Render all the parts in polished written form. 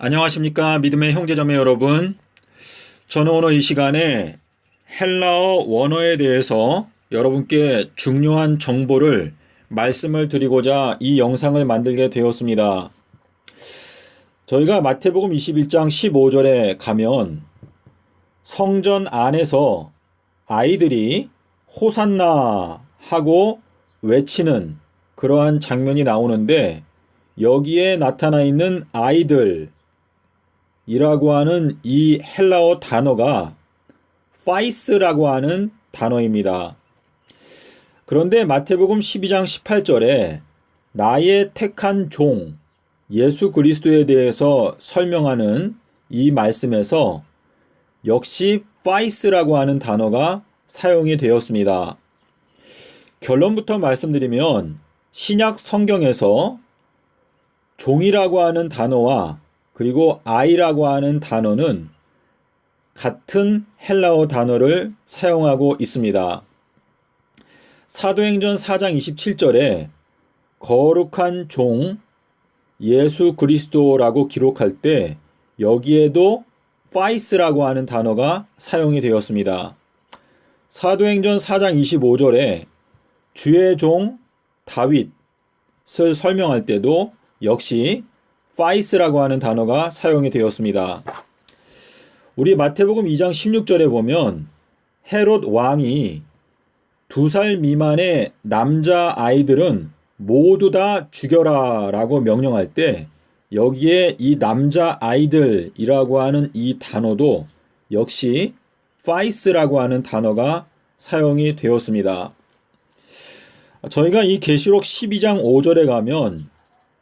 안녕하십니까 믿음의 형제자매 여러분. 저는 오늘 이 시간에 헬라어 원어에 대해서 여러분께 중요한 정보를 말씀을 드리고자 이 영상을 만들게 되었습니다. 저희가 마태복음 21장 15절에 가면 성전 안에서 아이들이 호산나 하고 외치는 그러한 장면이 나오는데, 여기에 나타나 있는 아이들 이라고 하는 이 헬라어 단어가 파이스라고 하는 단어입니다. 그런데 마태복음 12장 18절에 나의 택한 종 예수 그리스도에 대해서 설명하는 이 말씀에서 역시 파이스라고 하는 단어가 사용이 되었습니다. 결론부터 말씀드리면 신약 성경에서 종이라고 하는 단어와 그리고 아이라고 하는 단어는 같은 헬라어 단어를 사용하고 있습니다. 사도행전 4장 27절에 거룩한 종 예수 그리스도라고 기록할 때 여기에도 파이스라고 하는 단어가 사용이 되었습니다. 사도행전 4장 25절에 주의 종 다윗을 설명할 때도 역시 파이스라고 하는 단어가 사용이 되었습니다. 우리 마태복음 2장 16절에 보면 헤롯 왕이 2살 미만의 남자 아이들은 모두 다 죽여라 라고 명령할 때 여기에 이 남자 아이들이라고 하는 이 단어도 역시 파이스라고 하는 단어가 사용이 되었습니다. 저희가 이 계시록 12장 5절에 가면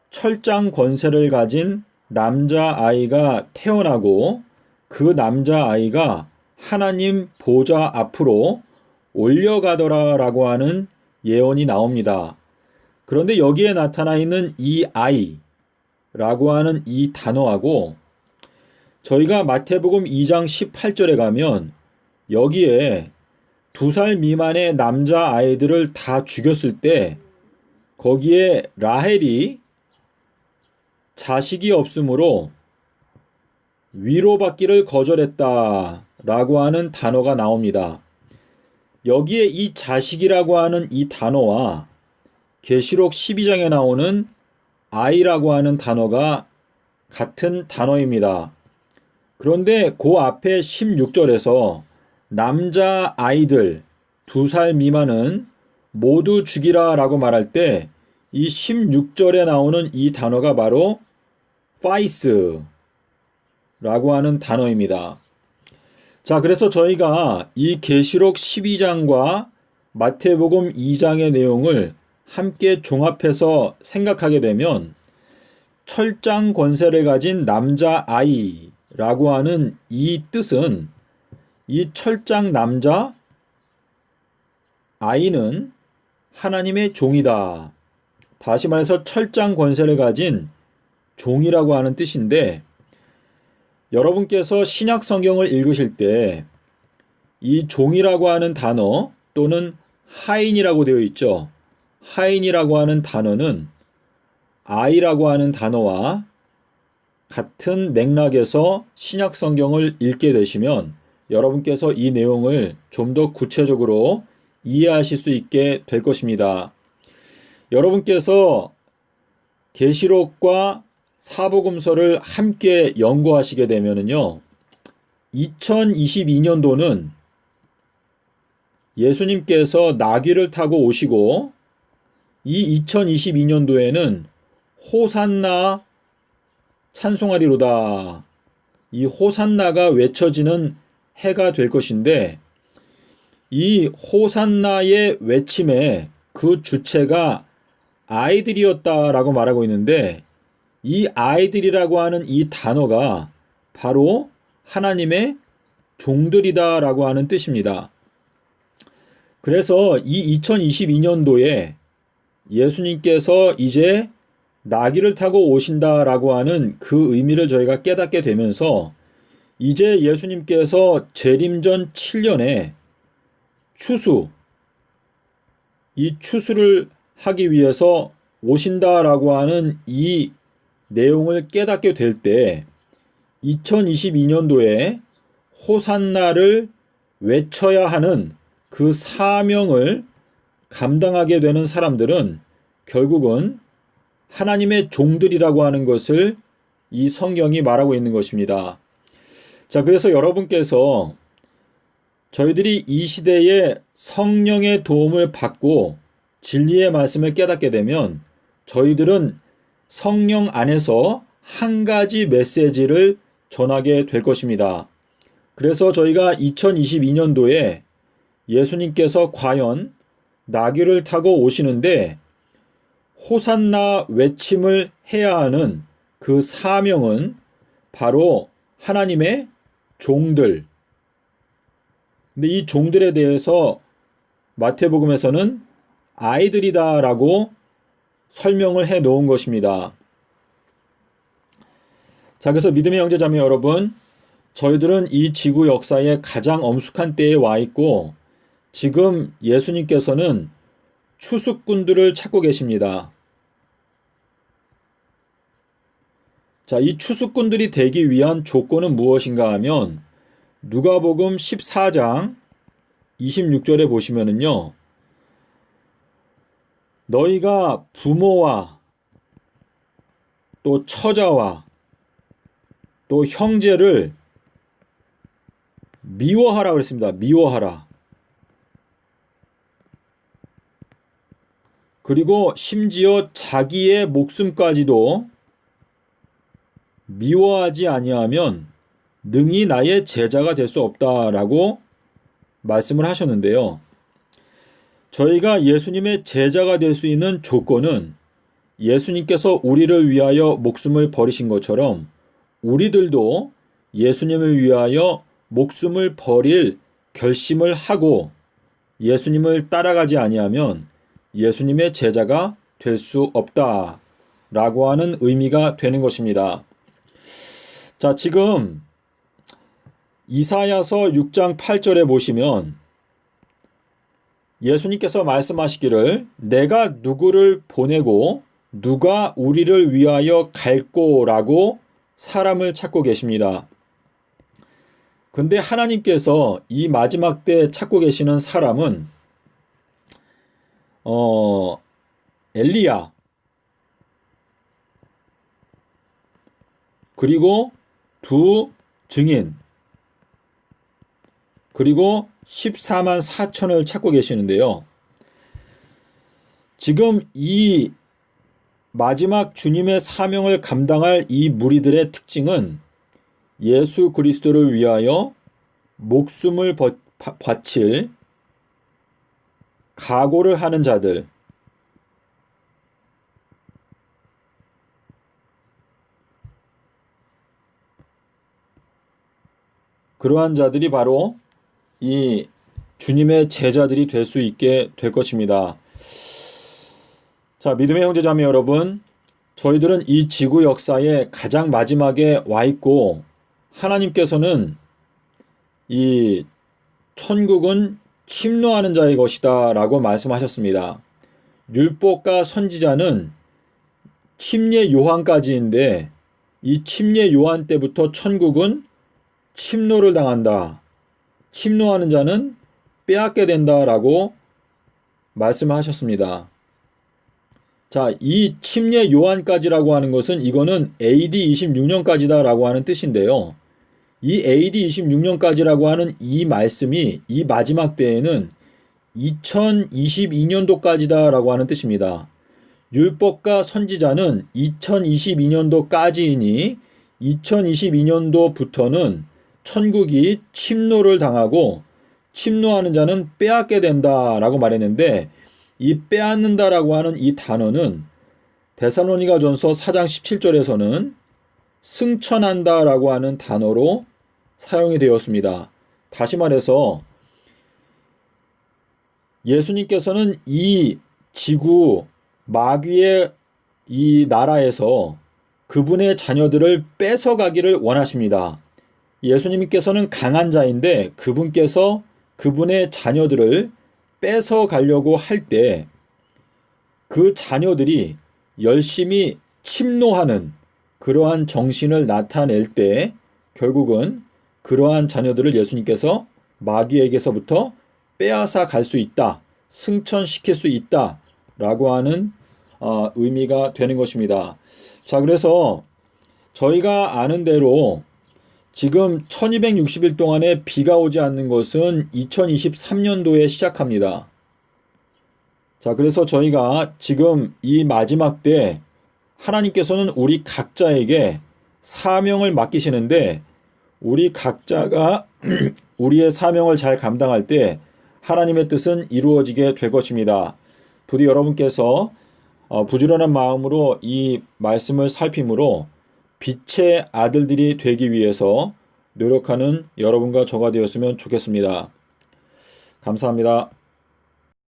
철장 권세를 가진 남자아이가 태어나고 그 남자아이가 하나님 보좌 앞으로 올려가더라 라고 하는 예언이 나옵니다. 그런데 여기에 나타나 있는 이 아이라고 하는 이 단어하고 저희가 마태복음 2장 18절에 가면 여기에 2살 미만의 남자아이들을 다 죽였을 때 거기에 라헬이 자식이 없으므로 위로받기를 거절했다 라고 하는 단어가 나옵니다. 여기에 이 자식이라고 하는 이 단어와 계시록 12장에 나오는 아이라고 하는 단어가 같은 단어입니다. 그런데 그 앞에 16절에서 남자 아이들 2살 미만은 모두 죽이라 라고 말할 때 이 16절에 나오는 이 단어가 바로 파이스라고 하는 단어입니다. 자, 그래서 저희가 이 계시록 12장과 마태복음 2장의 내용을 함께 종합해서 생각하게 되면 철장 권세를 가진 남자 아이라고 하는 이 뜻은 이 철장 남자 아이는 하나님의 종이다. 다시 말해서 철장 권세를 가진 종이라고 하는 뜻인데, 여러분께서 신약 성경을 읽으실 때 이 종이라고 하는 단어 또는 하인이라고 되어 있죠. 하인이라고 하는 단어는 아이라고 하는 단어와 같은 맥락에서 신약 성경을 읽게 되시면 여러분께서 이 내용을 좀 더 구체적으로 이해하실 수 있게 될 것입니다. 여러분께서 계시록과 사복음서를 함께 연구하시게 되면요, 2022년도는 예수님께서 나귀를 타고 오시고 이 2022년도에는 호산나 찬송하리로다, 이 호산나가 외쳐지는 해가 될 것인데, 이 호산나의 외침의 그 주체가 아이들이었다라고 말하고 있는데, 이 아이들이라고 하는 이 단어가 바로 하나님의 종들이다라고 하는 뜻입니다. 그래서 이 2022년도에 예수님께서 이제 나귀를 타고 오신다라고 하는 그 의미를 저희가 깨닫게 되면서 이제 예수님께서 재림전 7년에 이 추수를 하기 위해서 오신다라고 하는 이 내용을 깨닫게 될 때 2022년도에 호산나를 외쳐야 하는 그 사명을 감당하게 되는 사람들은 결국은 하나님의 종들이라고 하는 것을 이 성경이 말하고 있는 것입니다. 자, 그래서 여러분께서 저희들이 이 시대에 성령의 도움을 받고 진리의 말씀을 깨닫게 되면 저희들은 성령 안에서 한 가지 메시지를 전하게 될 것입니다. 그래서 저희가 2022년도에 예수님께서 과연 나귀를 타고 오시는데 호산나 외침을 해야 하는 그 사명은 바로 하나님의 종들. 근데 이 종들에 대해서 마태복음에서는 아이들이다라고 설명을 해 놓은 것입니다. 자, 그래서 믿음의 형제자매 여러분, 저희들은 이 지구 역사의 가장 엄숙한 때에 와 있고 지금 예수님께서는 추수꾼들을 찾고 계십니다. 자, 이 추수꾼들이 되기 위한 조건은 무엇인가 하면 누가복음 14장 26절에 보시면은요. 너희가 부모와 또 처자와 또 형제를 미워하라 그랬습니다. 미워하라. 그리고 심지어 자기의 목숨까지도 미워하지 아니하면 능히 나의 제자가 될 수 없다라고 말씀을 하셨는데요. 저희가 예수님의 제자가 될 수 있는 조건은 예수님께서 우리를 위하여 목숨을 버리신 것처럼 우리들도 예수님을 위하여 목숨을 버릴 결심을 하고 예수님을 따라가지 아니하면 예수님의 제자가 될 수 없다라고 하는 의미가 되는 것입니다. 자, 지금 이사야서 6장 8절에 보시면 예수님께서 말씀하시기를 내가 누구를 보내고 누가 우리를 위하여 갈꼬라고 사람을 찾고 계십니다. 근데 하나님께서 이 마지막 때 찾고 계시는 사람은 엘리야 그리고 두 증인 그리고 14만 4천을 찾고 계시는데요. 지금 이 마지막 주님의 사명을 감당할 이 무리들의 특징은 예수 그리스도를 위하여 목숨을 바칠 각오를 하는 자들, 그러한 자들이 바로 이 주님의 제자들이 될 수 있게 될 것입니다. 자, 믿음의 형제자매 여러분, 저희들은 이 지구 역사의 가장 마지막에 와 있고 하나님께서는 이 천국은 침노하는 자의 것이다 라고 말씀하셨습니다. 율법과 선지자는 침례 요한까지인데 이 침례 요한 때부터 천국은 침노를 당한다. 침노하는 자는 빼앗게 된다라고 말씀하셨습니다. 자, 이 침례 요한까지라고 하는 것은 이거는 AD 26년까지다라고 하는 뜻인데요. 이 AD 26년까지라고 하는 이 말씀이 이 마지막 때에는 2022년도까지다라고 하는 뜻입니다. 율법과 선지자는 2022년도까지이니 2022년도부터는 천국이 침노를 당하고 침노하는 자는 빼앗게 된다라고 말했는데 이 빼앗는다라고 하는 이 단어는 데살로니가전서 4장 17절에서는 승천한다라고 하는 단어로 사용이 되었습니다. 다시 말해서 예수님께서는 이 지구 마귀의 이 나라에서 그분의 자녀들을 뺏어가기를 원하십니다. 예수님께서는 강한 자인데 그분께서 그분의 자녀들을 뺏어가려고 할 때 그 자녀들이 열심히 침노하는 그러한 정신을 나타낼 때 결국은 그러한 자녀들을 예수님께서 마귀에게서부터 빼앗아 갈 수 있다, 승천시킬 수 있다 라고 하는 의미가 되는 것입니다. 자, 그래서 저희가 아는 대로 지금 1260일 동안에 비가 오지 않는 것은 2023년도에 시작합니다. 자, 그래서 저희가 지금 이 마지막 때 하나님께서는 우리 각자에게 사명을 맡기시는데, 우리 각자가 우리의 사명을 잘 감당할 때 하나님의 뜻은 이루어지게 될 것입니다. 부디 여러분께서 부지런한 마음으로 이 말씀을 살핌으로 빛의 아들들이 되기 위해서 노력하는 여러분과 저가 되었으면 좋겠습니다. 감사합니다.